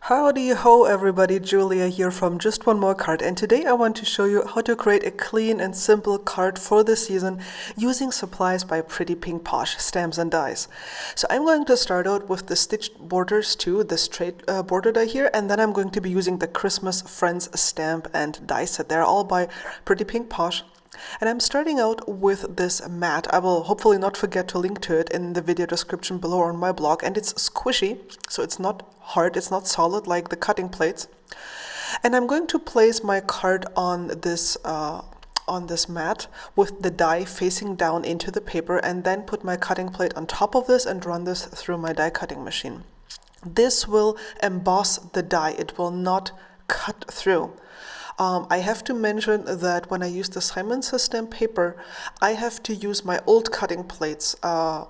Howdy ho everybody, Julia here from Just One More Card, and today I want to show you how to create a clean and simple card for the season using supplies by Pretty Pink Posh Stamps and Dies. So I'm going to start out with the stitched borders to the straight border die here, and then I'm going to be using the Christmas Friends stamp and die set. They're all by Pretty Pink Posh. And I'm starting out with this mat. I will hopefully not forget to link to it in the video description below or on my blog. And it's squishy, so it's not hard, it's not solid like the cutting plates. And I'm going to place my card on this mat with the die facing down into the paper, and then put my cutting plate on top of this and run this through my die cutting machine. This will emboss the die. It will not cut through. I have to mention that when I use the Simon Says stamp paper, I have to use my old cutting plates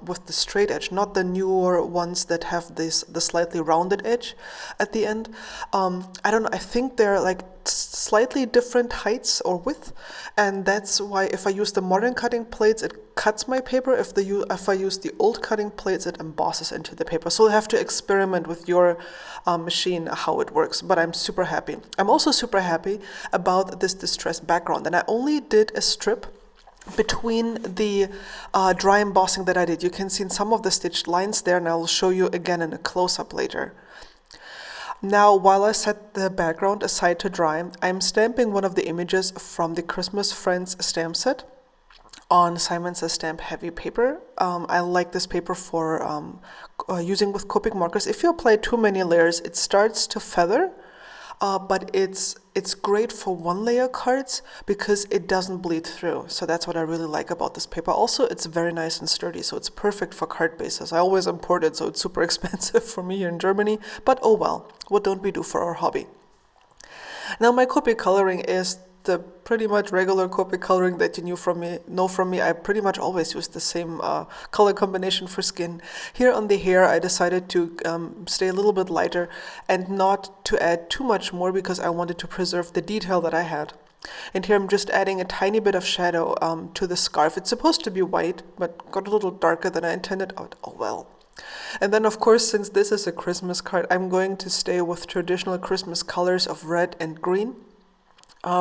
with the straight edge, not the newer ones that have the slightly rounded edge at the end. I don't know, I think they're like slightly different heights or width, and that's why if I use the modern cutting plates, it cuts my paper. If I use the old cutting plates, it embosses into the paper. So you'll have to experiment with your machine how it works, but I'm super happy. I'm also super happy about this distressed background, and I only did a strip between the dry embossing that I did. You can see in some of the stitched lines there, and I'll show you again in a close-up later. Now, while I set the background aside to dry, I'm stamping one of the images from the Christmas Friends stamp set on Simon Says stamp heavy paper. I like this paper for using with Copic markers. If you apply too many layers, it starts to feather, but it's great for one layer cards because it doesn't bleed through. So that's what I really like about this paper. Also, it's very nice and sturdy, so it's perfect for card bases. I always import it, so it's super expensive for me here in Germany, but oh well, what don't we do for our hobby? Now, my Copic coloring is the pretty much regular Copic coloring that you know from me. I pretty much always use the same color combination for skin. Here on the hair, I decided to stay a little bit lighter and not to add too much more because I wanted to preserve the detail that I had. And here I'm just adding a tiny bit of shadow to the scarf. It's supposed to be white, but got a little darker than I intended. Oh well. And then, of course, since this is a Christmas card, I'm going to stay with traditional Christmas colors of red and green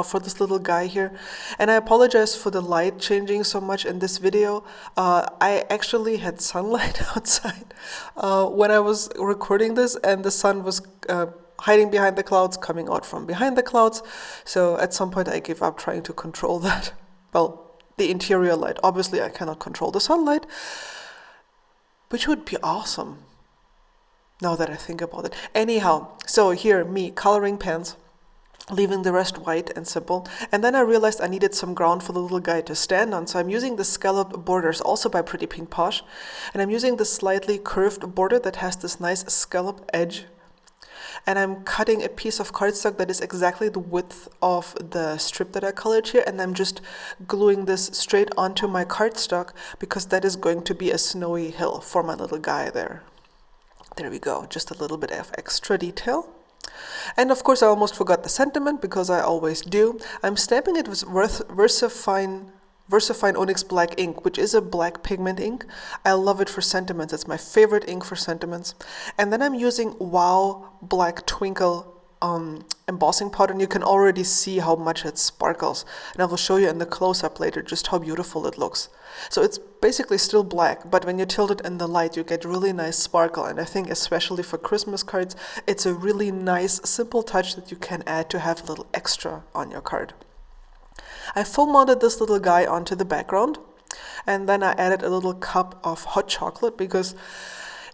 for this little guy here. And I apologize for the light changing so much in this video. I actually had sunlight outside when I was recording this, and the sun was hiding behind the clouds, coming out from behind the clouds. So at some point I gave up trying to control that. Well, the interior light. Obviously I cannot control the sunlight, which would be awesome now that I think about it. Anyhow, so here, me coloring pens, leaving the rest white and simple. And then I realized I needed some ground for the little guy to stand on, so I'm using the scalloped borders, also by Pretty Pink Posh. And I'm using the slightly curved border that has this nice scallop edge. And I'm cutting a piece of cardstock that is exactly the width of the strip that I colored here, and I'm just gluing this straight onto my cardstock because that is going to be a snowy hill for my little guy there. There we go, just a little bit of extra detail. And of course I almost forgot the sentiment because I always do. I'm stamping it with VersaFine Onyx Black ink, which is a black pigment ink. I love it for sentiments. It's my favorite ink for sentiments. And then I'm using Wow Black Twinkle embossing powder, and you can already see how much it sparkles. And I will show you in the close-up later just how beautiful it looks. So it's basically still black, but when you tilt it in the light, you get really nice sparkle. And I think especially for Christmas cards, it's a really nice, simple touch that you can add to have a little extra on your card. I foam mounted this little guy onto the background, and then I added a little cup of hot chocolate because,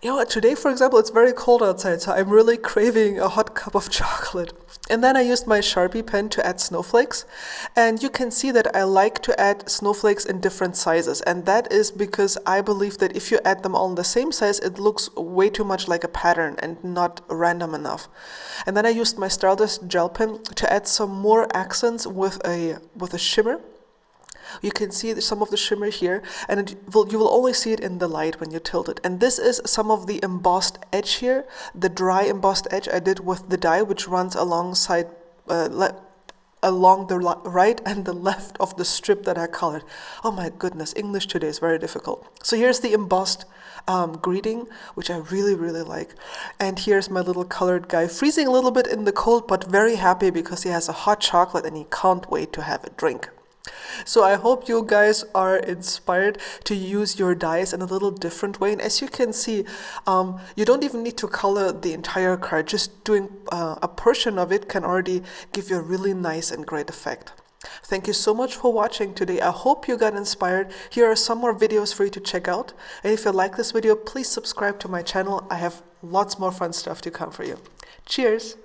you know, today, for example, it's very cold outside, so I'm really craving a hot cup of chocolate. And then I used my Sharpie pen to add snowflakes. And you can see that I like to add snowflakes in different sizes. And that is because I believe that if you add them all in the same size, it looks way too much like a pattern and not random enough. And then I used my Stardust gel pen to add some more accents with a shimmer. You can see some of the shimmer here, and you will only see it in the light when you tilt it. And this is some of the embossed edge here, the dry embossed edge I did with the die, which runs alongside along the right and the left of the strip that I colored. Oh my goodness, English today is very difficult. So here's the embossed greeting, which I really, really like. And here's my little colored guy, freezing a little bit in the cold, but very happy because he has a hot chocolate and he can't wait to have a drink. So I hope you guys are inspired to use your dies in a little different way. And as you can see, you don't even need to color the entire card. Just doing a portion of it can already give you a really nice and great effect. Thank you so much for watching today. I hope you got inspired. Here are some more videos for you to check out. And if you like this video, please subscribe to my channel. I have lots more fun stuff to come for you. Cheers!